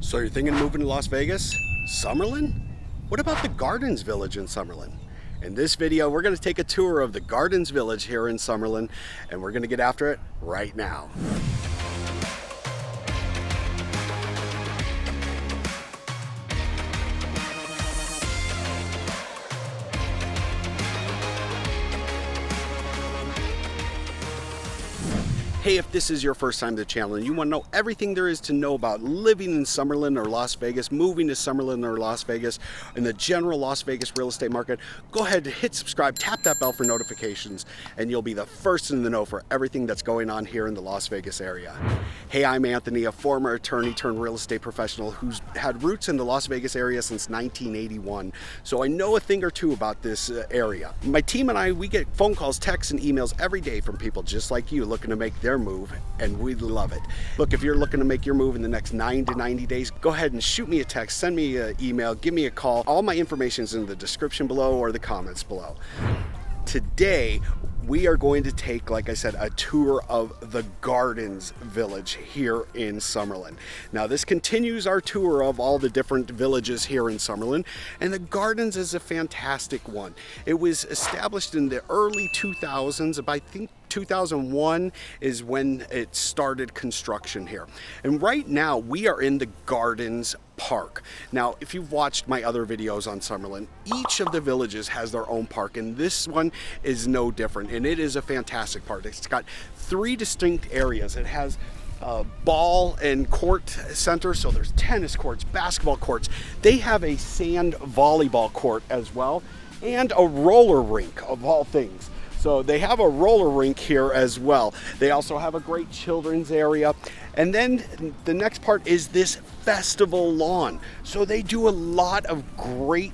So you're thinking of moving to Las Vegas? Summerlin? What about the Gardens Village in Summerlin? In this video, we're going to take a tour of the Gardens Village here in Summerlin, and we're going to get after it right now. Hey, if this is your first time to the channel and you want to know everything there is to know about living in Summerlin or Las Vegas, moving to Summerlin or Las Vegas, in the general Las Vegas real estate market, go ahead and hit subscribe, tap that bell for notifications, and you'll be the first in the know for everything that's going on here in the Las Vegas area. Hey, I'm Anthony, a former attorney turned real estate professional who's had roots in the Las Vegas area since 1981, so I know a thing or two about this area. My team and I, we get phone calls, texts, and emails every day from people just like you looking to make their move, and we love it. Look, if you're looking to make your move in the next 9 to 90 days, go ahead and shoot me a text, send me an email, give me a call. All my information is in the description below or the comments below. Today, we are going to take, like I said, a tour of the Gardens Village here in Summerlin. Now, this continues our tour of all the different villages here in Summerlin, and the Gardens is a fantastic one. It was established in the early 2000s, but I think 2001 is when it started construction here. And right now, we are in the Gardens Park. Now, if you've watched my other videos on Summerlin, each of the villages has their own park, and this one is no different, and it is a fantastic park. It's got 3 distinct areas. It has a ball and court center, so there's tennis courts, basketball courts. They have a sand volleyball court as well, and a roller rink of all things. So they have a roller rink here as well. They also have a great children's area. And then the next part is this festival lawn. So they do a lot of great,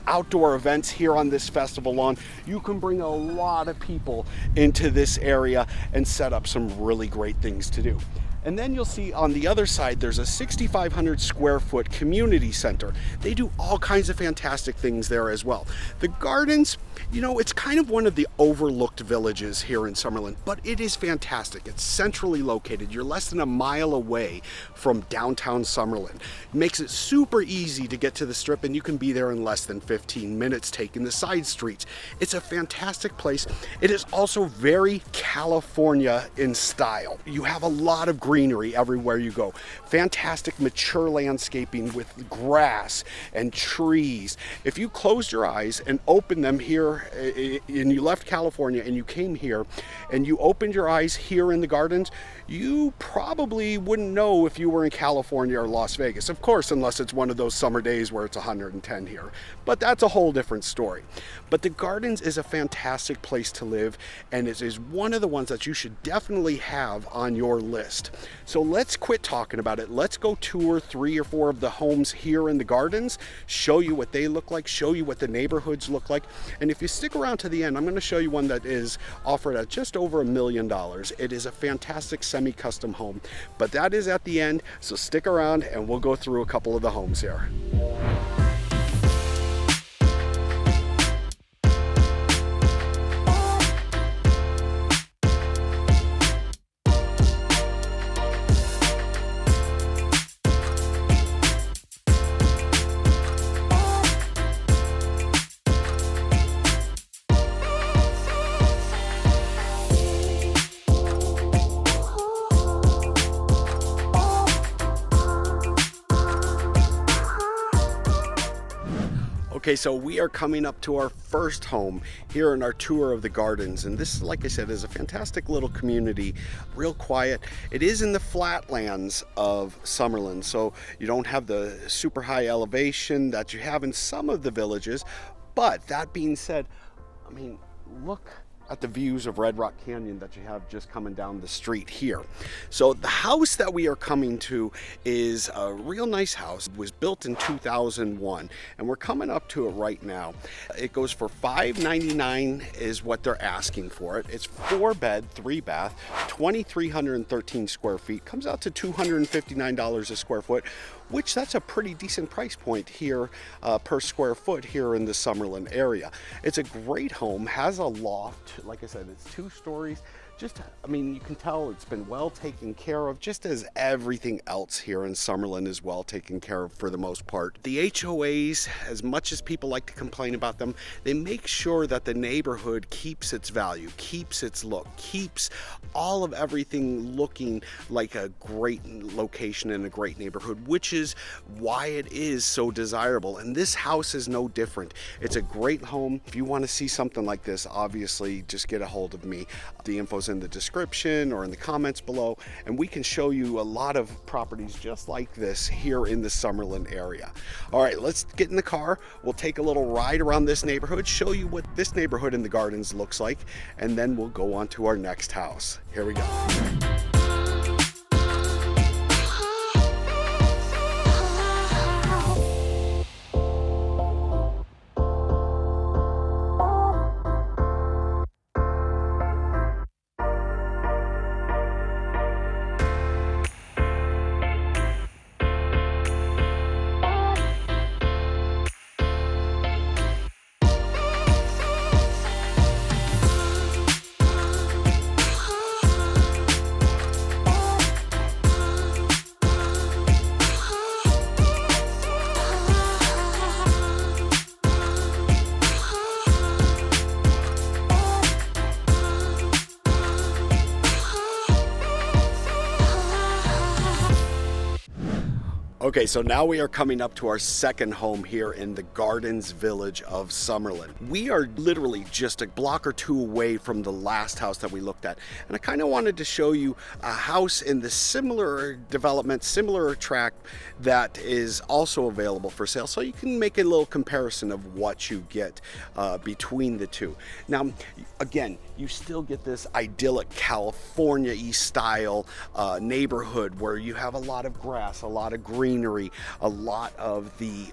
outdoor events here on this festival lawn. You can bring a lot of people into this area and set up some really great things to do. And then you'll see on the other side, there's a 6,500 square foot community center. They do all kinds of fantastic things there as well. The Gardens, it's kind of one of the overlooked villages here in Summerlin, but it is fantastic. It's centrally located. You're less than a mile away from downtown Summerlin. It makes it super easy to get to the Strip, and you can be there in less than 15 minutes taking the side streets. It's a fantastic place. It is also very California in style. You have a lot of greenery everywhere you go. Fantastic mature landscaping with grass and trees. If you closed your eyes and opened them here, and you left California and you came here and you opened your eyes here in the Gardens, you probably wouldn't know if you were in California or Las Vegas. Of course, unless it's one of those summer days where it's 110 here. But that's a whole different story. But the Gardens is a fantastic place to live, and it is one of the ones that you should definitely have on your list. So let's quit talking about it. Let's go tour 3 or 4 of the homes here in the Gardens, show you what they look like, show you what the neighborhoods look like. And if you stick around to the end, I'm going to show you one that is offered at just over $1 million. It is a fantastic semi-custom home, but that is at the end. So stick around and we'll go through a couple of the homes here. Okay, so we are coming up to our first home here in our tour of the Gardens, and this, like I said, is a fantastic little community, real quiet. It is in the flatlands of Summerlin, so you don't have the super high elevation that you have in some of the villages. But that being said, I mean, look at the views of Red Rock Canyon that you have just coming down the street here. So the house that we are coming to is a real nice house. It was built in 2001, and we're coming up to it right now. It goes for $599 is what they're asking for it. It's 4 bed, 3 bath, 2,313 square feet. Comes out to $259 a square foot, which that's a pretty decent price point here per square foot here in the Summerlin area. It's a great home, has a loft. Like I said, it's 2 stories. just, I mean, you can tell it's been well taken care of, just as everything else here in Summerlin is well taken care of for the most part. The HOAs, as much as people like to complain about them, they make sure that the neighborhood keeps its value, keeps its look, keeps all of everything looking like a great location in a great neighborhood, which is why it is so desirable. And this house is no different. It's a great home. If you want to see something like this, obviously just get a hold of me. The info's in the description or in the comments below, and we can show you a lot of properties just like this here in the Summerlin area. All right, let's get in the car. We'll take a little ride around this neighborhood, show you what this neighborhood in the Gardens looks like, and then we'll go on to our next house. Here we go. Okay, so now we are coming up to our second home here in the Gardens Village of Summerlin. We are literally just a block or two away from the last house that we looked at. And I kind of wanted to show you a house in the similar development, similar tract that is also available for sale. So you can make a little comparison of what you get between the two. Now, again, you still get this idyllic California-y style neighborhood where you have a lot of grass, a lot of greenery, a lot of the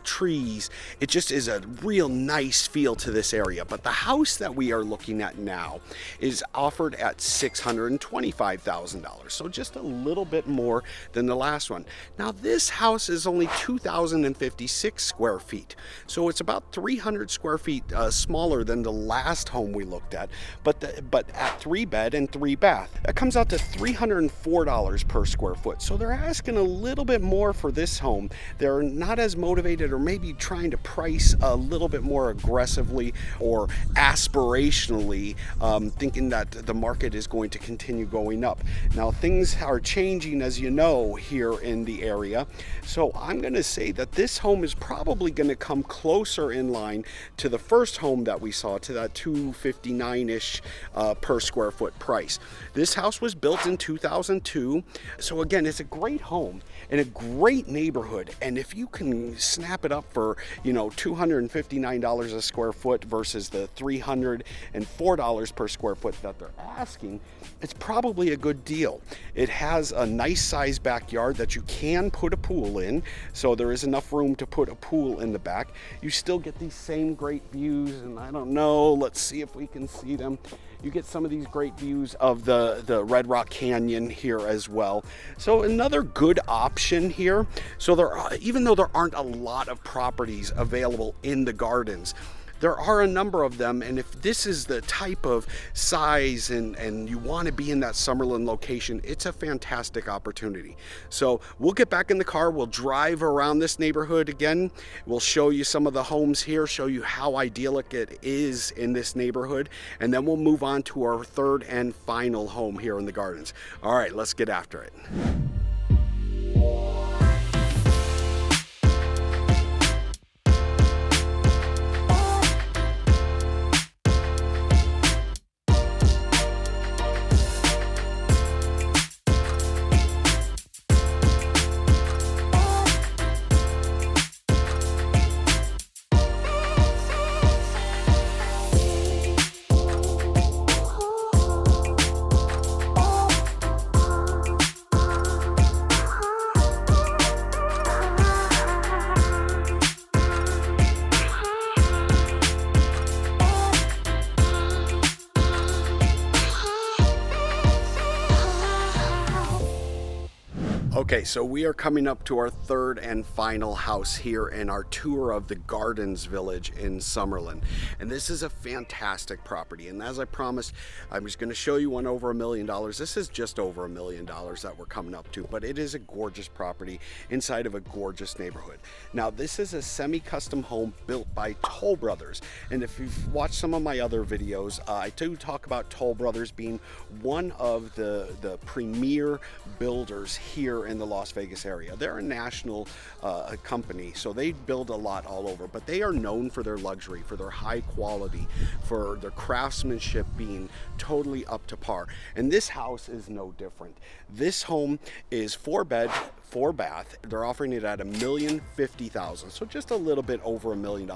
trees. It just is a real nice feel to this area. But the house that we are looking at now is offered at $625,000, so just a little bit more than the last one. Now this house is only 2,056 square feet, so it's about 300 square feet smaller than the last home we looked at, but at 3-bed and 3-bath. That comes out to $304 per square foot, so they're asking a little bit more for this home. They're not as motivated, or maybe trying to price a little bit more aggressively or aspirationally, thinking that the market is going to continue going up. Now things are changing, as you know, here in the area, so I'm going to say that this home is probably going to come closer in line to the first home that we saw, to that $259-ish per square foot price. This house was built in 2002, so again, it's a great home in a great neighborhood, and if you can snap it up for, you know, $259 a square foot versus the $304 per square foot that they're asking, it's probably a good deal. It has a nice sized backyard that you can put a pool in, so there is enough room to put a pool in the back. You still get these same great views, and I don't know, let's see if we can see them. You get some of these great views of the Red Rock Canyon here as well. So another good option here. So even though there aren't a lot of properties available in the Gardens, there are a number of them, and if this is the type of size and you want to be in that Summerlin location, it's a fantastic opportunity. So we'll get back in the car, we'll drive around this neighborhood again, we'll show you some of the homes here, show you how idyllic it is in this neighborhood, and then we'll move on to our third and final home here in the Gardens. All right, let's get after it. Okay, so we are coming up to our third and final house here in our tour of the Gardens Village in Summerlin. And this is a fantastic property. And as I promised, I was going to show you one over $1 million. This is just over $1 million that we're coming up to, but it is a gorgeous property inside of a gorgeous neighborhood. Now, this is a semi-custom home built by Toll Brothers. And if you've watched some of my other videos, I do talk about Toll Brothers being one of the premier builders here in the Las Vegas area. They're a national company, so they build a lot all over, but they are known for their luxury, for their high quality, for their craftsmanship being totally up to par. And this house is no different. This home is 4-bed, 4-bath. They're offering it at $1,050,000, so just a little bit over $1 million.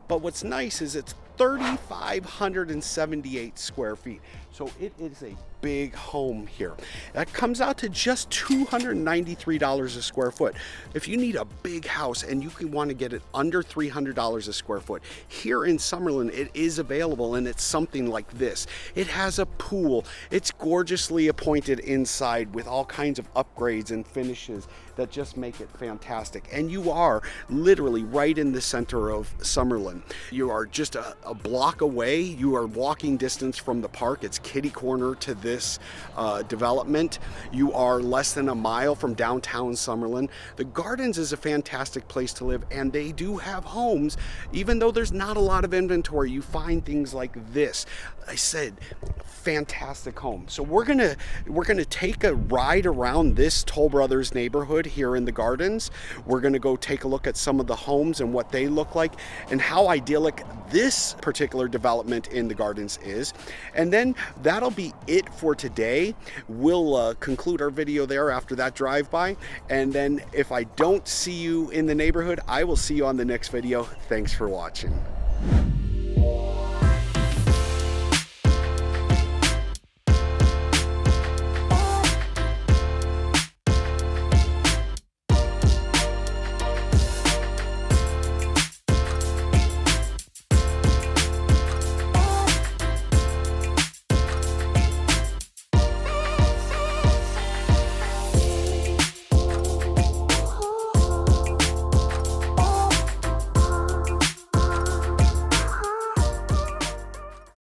But what's nice is it's 3,578 square feet. So it is a big home here. That comes out to just $293 a square foot. If you need a big house and you can want to get it under $300 a square foot, here in Summerlin it is available, and it's something like this. It has a pool. It's gorgeously appointed inside with all kinds of upgrades and finishes that just make it fantastic. And you are literally right in the center of Summerlin. You are just a block away. You are walking distance from the park. It's kitty corner to this development. You are less than a mile from downtown Summerlin. The Gardens is a fantastic place to live, and they do have homes. Even though there's not a lot of inventory, you find things like this. I said, fantastic home. So we're gonna take a ride around this Toll Brothers neighborhood here in the Gardens. We're gonna go take a look at some of the homes and what they look like and how idyllic this particular development in the Gardens is. And then that'll be it for today. We'll conclude our video there after that drive-by. And then if I don't see you in the neighborhood, I will see you on the next video. Thanks for watching.